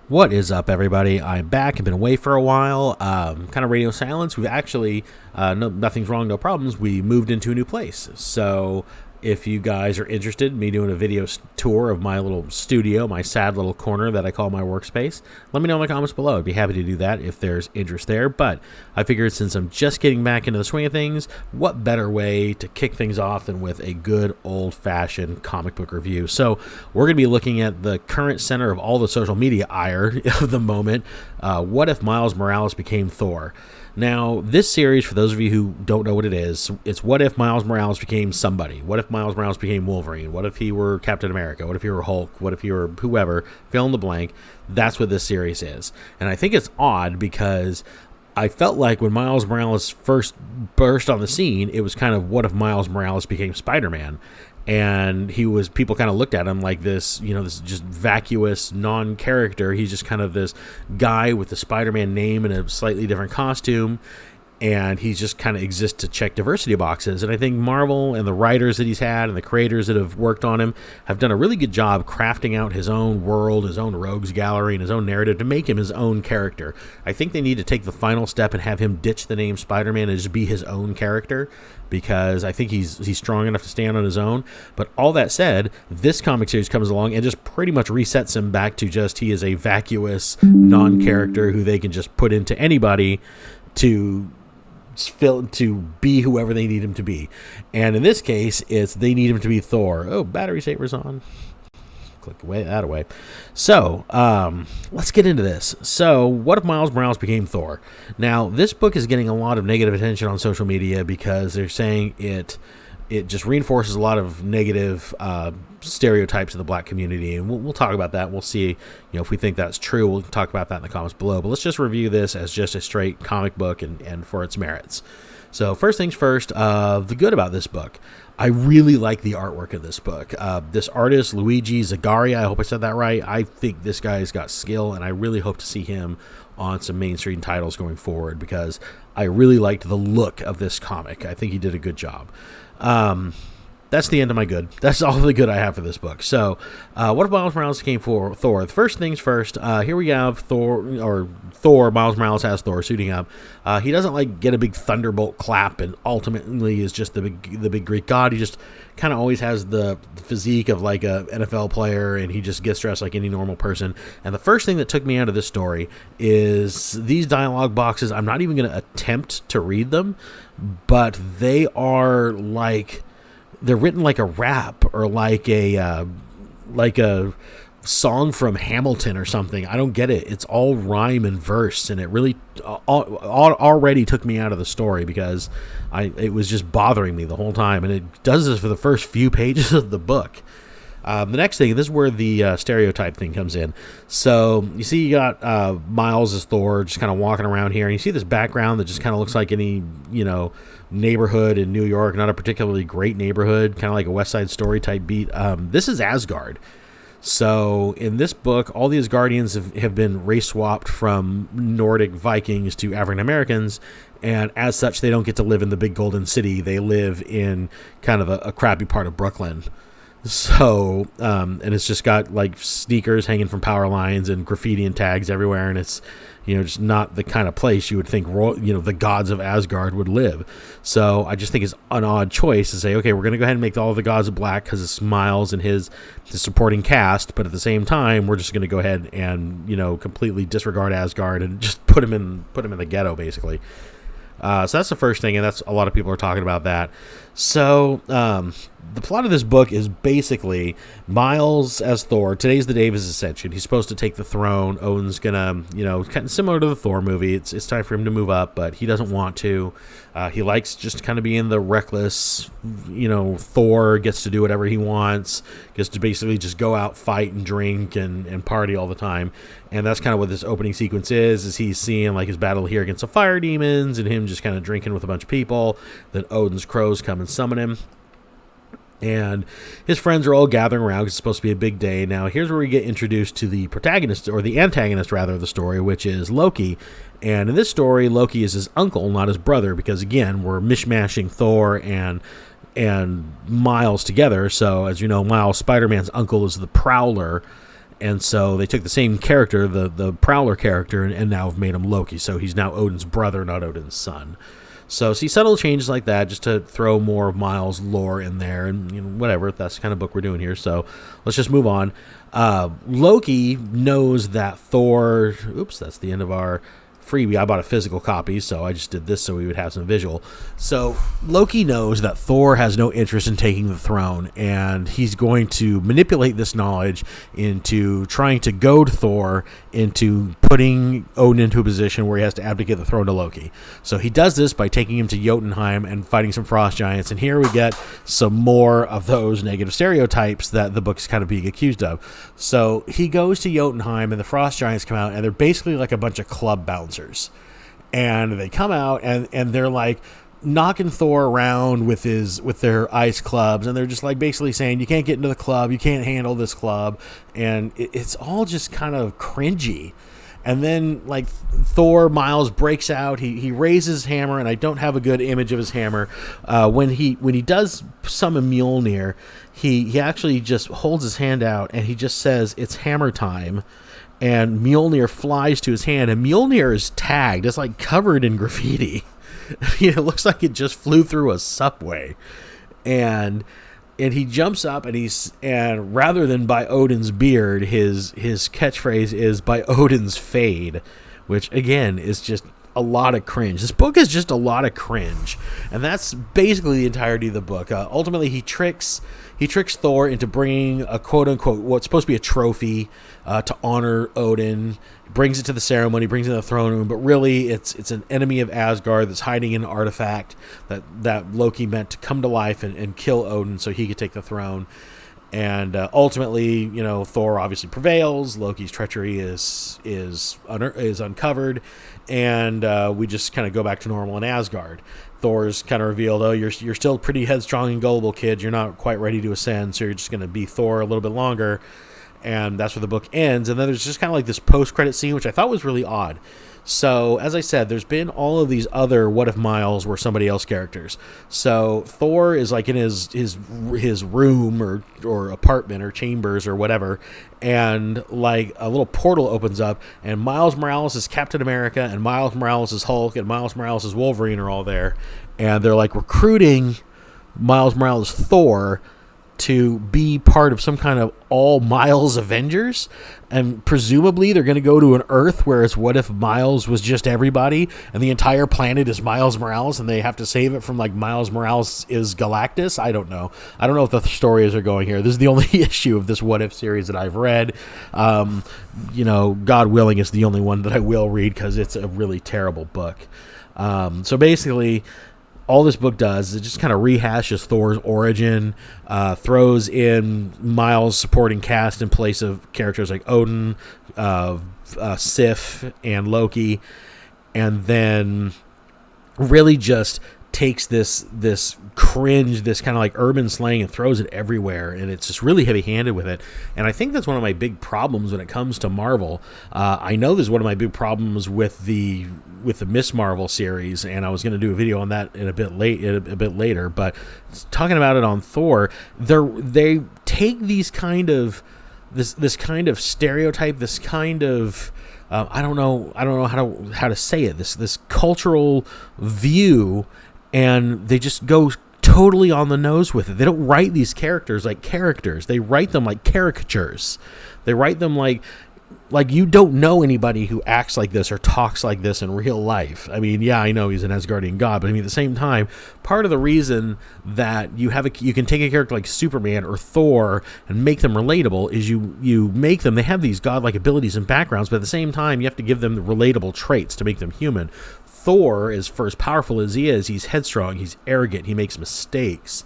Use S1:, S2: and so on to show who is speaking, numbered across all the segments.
S1: What is up, everybody? I'm back. I've been away for a while. Kind of radio silence. We've actually, nothing's wrong, no problems. We moved into a new place. So if you guys are interested in me doing a video tour of my little studio, my sad little corner that I call my workspace, let me know in the comments below. I'd be happy to do that if there's interest there. But I figured since I'm just getting back into the swing of things, what better way to kick things off than with a good old-fashioned comic book review. So we're going to be looking at the current center of all the social media ire of the moment. What if Miles Morales became Thor? Now, this series, for those of you who don't know what it is, it's what if Miles Morales became somebody? What if Miles Morales became Wolverine? What if he were Captain America? What if he were Hulk? What if he were whoever? Fill in the blank. That's what this series is. And I think it's odd because I felt like when Miles Morales first burst on the scene, it was kind of what if Miles Morales became Spider-Man? And people kind of looked at him like this, this just vacuous non-character. He's just kind of this guy with the Spider-Man name and a slightly different costume. And he just kind of exists to check diversity boxes. And I think Marvel and the writers that he's had and the creators that have worked on him have done a really good job crafting out his own world, his own rogues gallery, and his own narrative to make him his own character. I think they need to take the final step and have him ditch the name Spider-Man and just be his own character, because I think he's strong enough to stand on his own. But all that said, this comic series comes along and just pretty much resets him back to just he is a vacuous non-character who they can just put into anybody to be whoever they need him to be. And in this case, it's they need him to be Thor. Oh, battery saver's on. Click that away. So, let's get into this. So, what if Miles Morales became Thor? Now, this book is getting a lot of negative attention on social media because they're saying it just reinforces a lot of negative stereotypes of the black community, and we'll talk about that. We'll see, if we think that's true. We'll talk about that in the comments below. But let's just review this as just a straight comic book and for its merits. So first things first, the good about this book. I really like the artwork of this book. This artist, Luigi Zagaria, I hope I said that right. I think this guy's got skill, and I really hope to see him on some mainstream titles going forward because I really liked the look of this comic. I think he did a good job. That's the end of my good. That's all the good I have for this book. So, what if Miles Morales came for Thor? First things first, here we have Thor, Miles Morales has Thor suiting up. He doesn't get a big thunderbolt clap and ultimately is just the big Greek god. He just kind of always has the physique of like a NFL player, and he just gets dressed like any normal person. And the first thing that took me out of this story is these dialogue boxes. I'm not even going to attempt to read them, but they are they're written like a rap or like a song from Hamilton or something. I don't get it. It's all rhyme and verse, and it really already took me out of the story because it was just bothering me the whole time, and it does this for the first few pages of the book. The next thing, this is where the stereotype thing comes in. So you see you got Miles as Thor just kind of walking around here, and you see this background that just kind of looks like any, neighborhood in New York, not a particularly great neighborhood, kind of like a West Side Story type beat. This is Asgard. So in this book, all the Asgardians have been race swapped from Nordic Vikings to African Americans, and as such, they don't get to live in the big golden city. They live in kind of a crappy part of Brooklyn. So, and it's just got like sneakers hanging from power lines and graffiti and tags everywhere, and it's, just not the kind of place you would think, the gods of Asgard would live. So I just think it's an odd choice to say, okay, we're going to go ahead and make all of the gods black because it's Miles and his supporting cast, but at the same time, we're just going to go ahead and, completely disregard Asgard and just put him in the ghetto, basically. So that's the first thing, and that's a lot of people are talking about that. So the plot of this book is basically Miles as Thor. Today's the day of his ascension. He's supposed to take the throne. Odin's gonna, kind of similar to the Thor movie. It's time for him to move up, but he doesn't want to. He likes just kind of being the reckless, Thor gets to do whatever he wants, gets to basically just go out, fight, and drink and party all the time. And that's kind of what this opening sequence is he's seeing like his battle here against the fire demons and him just kind of drinking with a bunch of people. Then Odin's crows come and summon him. And his friends are all gathering around because it's supposed to be a big day. Now, here's where we get introduced to the protagonist, or the antagonist, rather, of the story, which is Loki. And in this story, Loki is his uncle, not his brother, because, again, we're mishmashing Thor and Miles together. So, as you know, Miles, Spider-Man's uncle, is the Prowler, And so they took the same character, the Prowler character, and now have made him Loki. So he's now Odin's brother, not Odin's son. So see, subtle changes like that just to throw more of Miles' lore in there, and whatever. That's the kind of book we're doing here. So let's just move on. Loki knows that Thor. Oops, that's the end of our freebie. I bought a physical copy, so I just did this so we would have some visual. So Loki knows that Thor has no interest in taking the throne, and he's going to manipulate this knowledge into trying to goad Thor into putting Odin into a position where he has to abdicate the throne to Loki. So he does this by taking him to Jotunheim and fighting some frost giants, and here we get some more of those negative stereotypes that the book's kind of being accused of. So he goes to Jotunheim, and the frost giants come out, and they're basically like a bunch of club bouncers. And they come out and they're like knocking Thor around with their ice clubs, and they're just like basically saying, you can't get into the club, you can't handle this club, and it's all just kind of cringy. And then like Miles breaks out, he raises his hammer, and I don't have a good image of his hammer. When he does summon Mjolnir, he actually just holds his hand out and he just says, it's hammer time. And Mjolnir flies to his hand, and Mjolnir is tagged. It's like covered in graffiti. It looks like it just flew through a subway. And he jumps up, and rather than by Odin's beard, his catchphrase is by Odin's fade, which again is just a lot of cringe. This book is just a lot of cringe, and that's basically the entirety of the book. Ultimately, he tricks Thor into bringing a quote-unquote what's supposed to be a trophy to honor Odin, brings it to the ceremony, brings it to the throne room, but really it's an enemy of Asgard that's hiding in an artifact that Loki meant to come to life and kill Odin so he could take the throne. And ultimately, Thor obviously prevails. Loki's treachery is uncovered, and we just kind of go back to normal in Asgard. Thor's kind of revealed, you're still pretty headstrong and gullible, kid. You're not quite ready to ascend, so you're just going to be Thor a little bit longer. And that's where the book ends. And then there's just kind of like this post-credit scene, which I thought was really odd. So, as I said, there's been all of these other What If Miles were somebody else characters. So, Thor is like in his room or apartment or chambers or whatever, and like a little portal opens up, and Miles Morales is Captain America, and Miles Morales is Hulk, and Miles Morales is Wolverine are all there, and they're like recruiting Miles Morales Thor to be part of some kind of all Miles Avengers, and presumably they're going to go to an Earth where it's what if Miles was just everybody and the entire planet is Miles Morales and they have to save it from like Miles Morales is Galactus. I don't know if the stories are going here. This is the only issue of this What If series that I've read. God willing, it's the only one that I will read because it's a really terrible book. So basically all this book does is it just kind of rehashes Thor's origin, throws in Miles' supporting cast in place of characters like Odin, Sif, and Loki, and then really just takes this cringe, this kind of like urban slang, and throws it everywhere, and it's just really heavy-handed with it. And I think that's one of my big problems when it comes to Marvel. I know this is one of my big problems with the Miss Marvel series, and I was going to do a video on that a bit later. But talking about it on Thor, they take these kind of this kind of stereotype, this kind of I don't know how to say it. This cultural view. And they just go totally on the nose with it. They don't write these characters like characters. They write them like caricatures. They write them like you don't know anybody who acts like this or talks like this in real life. I mean, yeah, I know he's an Asgardian god, but I mean, at the same time, part of the reason that you can take a character like Superman or Thor and make them relatable is you make them, they have these godlike abilities and backgrounds, but at the same time, you have to give them the relatable traits to make them human. Thor is, for as powerful as he is, he's headstrong, he's arrogant, he makes mistakes.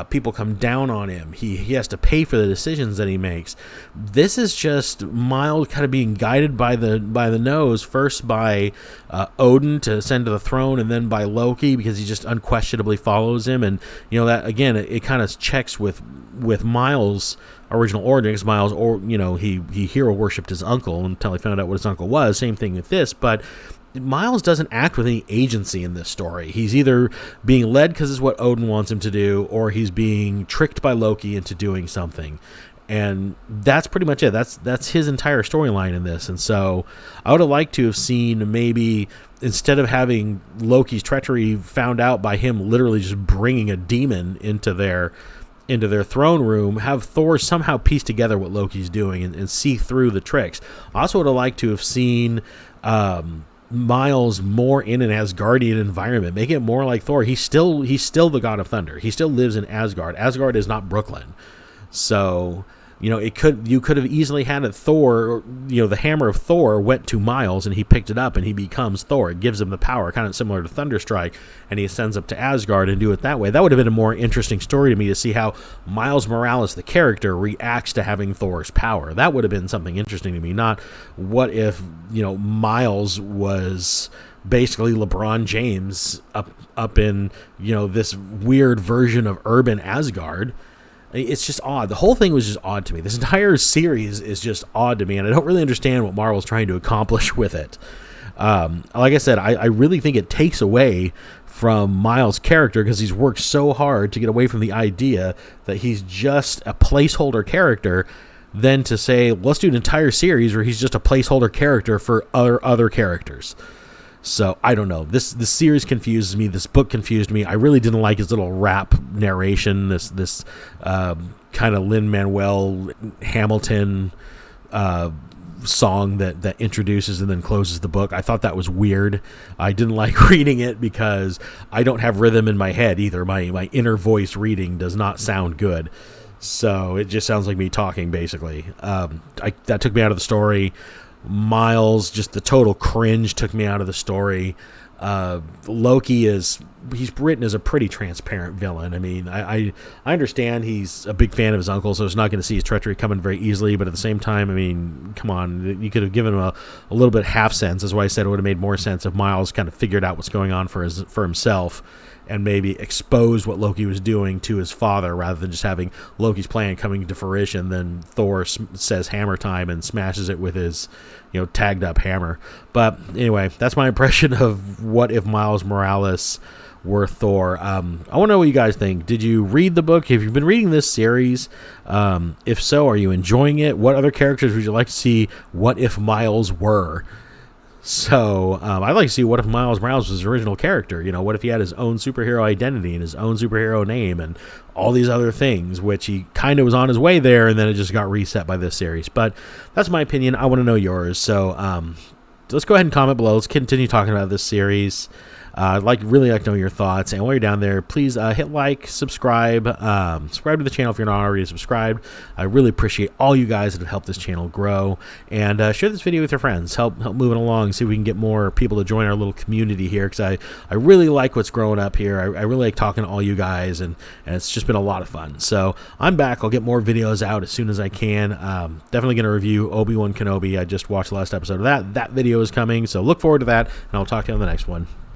S1: People come down on him. He has to pay for the decisions that he makes. This is just Miles kind of being guided by the nose, first by Odin to ascend to the throne, and then by Loki because he just unquestionably follows him. And that again, it kind of checks with Miles' original origin. Because Miles, he hero worshipped his uncle until he found out what his uncle was. Same thing with this, but Miles doesn't act with any agency in this story. He's either being led because it's what Odin wants him to do, or he's being tricked by Loki into doing something. And that's pretty much it. That's his entire storyline in this. And so I would have liked to have seen, maybe instead of having Loki's treachery found out by him literally just bringing a demon into their throne room, have Thor somehow piece together what Loki's doing and see through the tricks. I also would have liked to have seen Miles more in an Asgardian environment, make it more like Thor. He's still the god of thunder. He still lives in Asgard. Asgard is not Brooklyn. So, you could have easily had it Thor, the hammer of Thor went to Miles and he picked it up and he becomes Thor. It gives him the power, kind of similar to Thunderstrike, and he ascends up to Asgard and do it that way. That would have been a more interesting story to me, to see how Miles Morales, the character, reacts to having Thor's power. That would have been something interesting to me, not what if, Miles was basically LeBron James up in, this weird version of urban Asgard. It's just odd. The whole thing was just odd to me. This entire series is just odd to me, and I don't really understand what Marvel's trying to accomplish with it. Like I said, I really think it takes away from Miles' character, because he's worked so hard to get away from the idea that he's just a placeholder character, than to say, let's do an entire series where he's just a placeholder character for other characters. So, I don't know. This series confuses me. This book confused me. I really didn't like his little rap narration, this kind of Lin-Manuel Hamilton song that introduces and then closes the book. I thought that was weird. I didn't like reading it because I don't have rhythm in my head either. My inner voice reading does not sound good. So, it just sounds like me talking, basically. That took me out of the story. Miles, just the total cringe, took me out of the story. Loki he's written as a pretty transparent villain. I mean, I understand he's a big fan of his uncle, so it's not going to see his treachery coming very easily, but at the same time, I mean, come on, you could have given him a little bit half sense. That's why I said it would have made more sense if Miles kind of figured out what's going on for himself, and maybe exposed what Loki was doing to his father, rather than just having Loki's plan coming to fruition. Then Thor says hammer time and smashes it with his, tagged up hammer. But anyway, that's my impression of what if Miles Morales were Thor. I want to know what you guys think. Did you read the book? Have you been reading this series? If so, are you enjoying it? What other characters would you like to see what if Miles were? So, I'd like to see what if Miles Morales was his original character. What if he had his own superhero identity and his own superhero name and all these other things, which he kind of was on his way there, and then it just got reset by this series. But that's my opinion. I want to know yours. So, let's go ahead and comment below. Let's continue talking about this series. I'd really like to know your thoughts. And while you're down there, please hit like, subscribe to the channel if you're not already subscribed. I really appreciate all you guys that have helped this channel grow. And share this video with your friends. Help move it along. See if we can get more people to join our little community here, because I really like what's growing up here. I really like talking to all you guys, and it's just been a lot of fun. So I'm back. I'll get more videos out as soon as I can. Definitely going to review Obi-Wan Kenobi. I just watched the last episode of that. That video is coming, so look forward to that, and I'll talk to you on the next one.